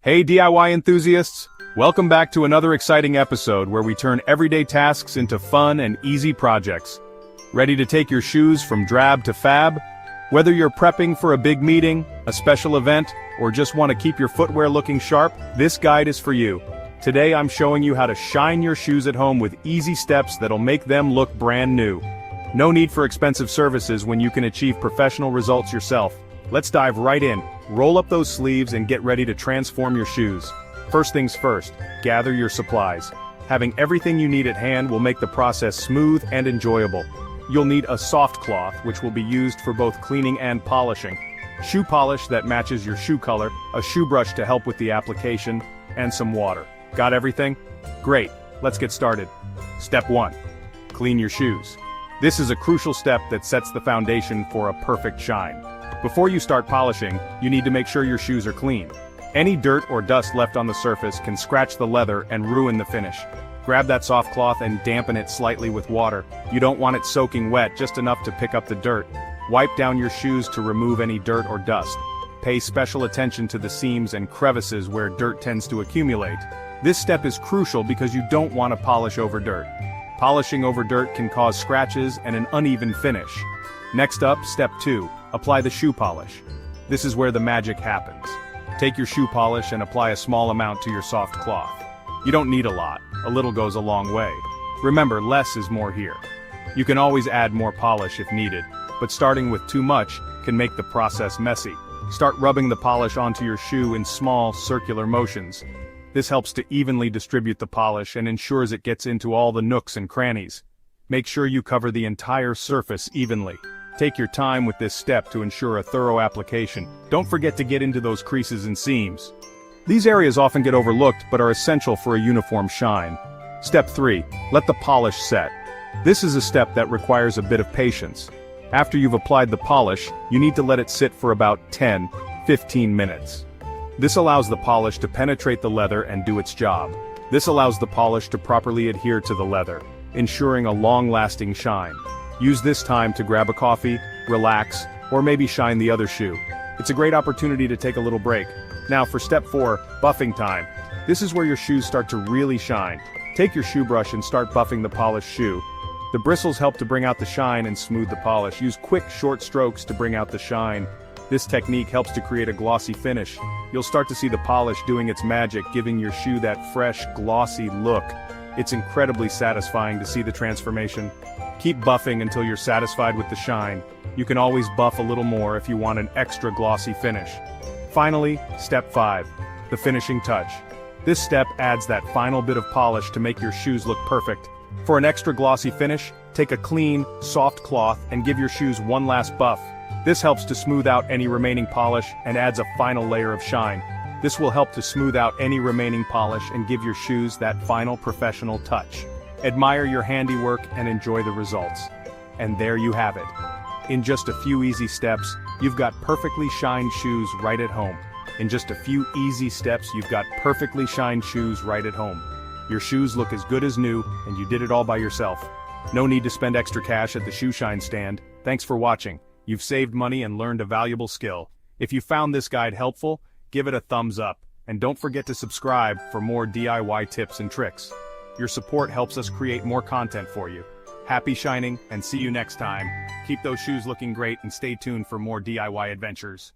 Hey DIY enthusiasts! Welcome back to another exciting episode where we turn everyday tasks into fun and easy projects. Ready to take your shoes from drab to fab? Whether you're prepping for a big meeting, a special event, or just want to keep your footwear looking sharp, this guide is for you. Today I'm showing you how to shine your shoes at home with easy steps that'll make them look brand new. No need for expensive services when you can achieve professional results yourself. Let's dive right in. Roll up those sleeves and get ready to transform your shoes. First things first, gather your supplies. Having everything you need at hand will make the process smooth and enjoyable. You'll need a soft cloth, which will be used for both cleaning and polishing, shoe polish that matches your shoe color, a shoe brush to help with the application, and some water. Got everything? Great, let's get started. Step 1. Clean your shoes. This is a crucial step that sets the foundation for a perfect shine. Before you start polishing, you need to make sure your shoes are clean. Any dirt or dust left on the surface can scratch the leather and ruin the finish. Grab that soft cloth and dampen it slightly with water. You don't want it soaking wet, just enough to pick up the dirt. Wipe down your shoes to remove any dirt or dust. Pay special attention to the seams and crevices where dirt tends to accumulate. This step is crucial because you don't want to polish over dirt. Polishing over dirt can cause scratches and an uneven finish. Next up, step 2. Apply the shoe polish. This is where the magic happens. Take your shoe polish and apply a small amount to your soft cloth. You don't need a lot, a little goes a long way. Remember, less is more here. You can always add more polish if needed, but starting with too much can make the process messy. Start rubbing the polish onto your shoe in small, circular motions. This helps to evenly distribute the polish and ensures it gets into all the nooks and crannies. Make sure you cover the entire surface evenly. Take your time with this step to ensure a thorough application. Don't forget to get into those creases and seams. These areas often get overlooked but are essential for a uniform shine. Step 3. Let the polish set. This is a step that requires a bit of patience. After you've applied the polish, you need to let it sit for about 10-15 minutes. This allows the polish to penetrate the leather and do its job. This allows the polish to properly adhere to the leather, ensuring a long-lasting shine. Use this time to grab a coffee, relax, or maybe shine the other shoe. It's a great opportunity to take a little break. Now for step 4, buffing time. This is where your shoes start to really shine. Take your shoe brush and start buffing the polished shoe. The bristles help to bring out the shine and smooth the polish. Use quick, short strokes to bring out the shine. This technique helps to create a glossy finish. You'll start to see the polish doing its magic, giving your shoe that fresh, glossy look. It's incredibly satisfying to see the transformation. Keep buffing until you're satisfied with the shine. You can always buff a little more if you want an extra glossy finish. Finally, step 5. The finishing touch. This step adds that final bit of polish to make your shoes look perfect. For an extra glossy finish, take a clean, soft cloth and give your shoes one last buff. This helps to smooth out any remaining polish and adds a final layer of shine. This will help to smooth out any remaining polish and give your shoes that final professional touch. Admire your handiwork and enjoy the results. And there you have it. In just a few easy steps, you've got perfectly shined shoes right at home. In just a few easy steps, you've got perfectly shined shoes right at home. Your shoes look as good as new, and you did it all by yourself. No need to spend extra cash at the shoe shine stand. Thanks for watching. You've saved money and learned a valuable skill. If you found this guide helpful, give it a thumbs up. And don't forget to subscribe for more DIY tips and tricks. Your support helps us create more content for you. Happy shining, and see you next time. Keep those shoes looking great and stay tuned for more DIY adventures.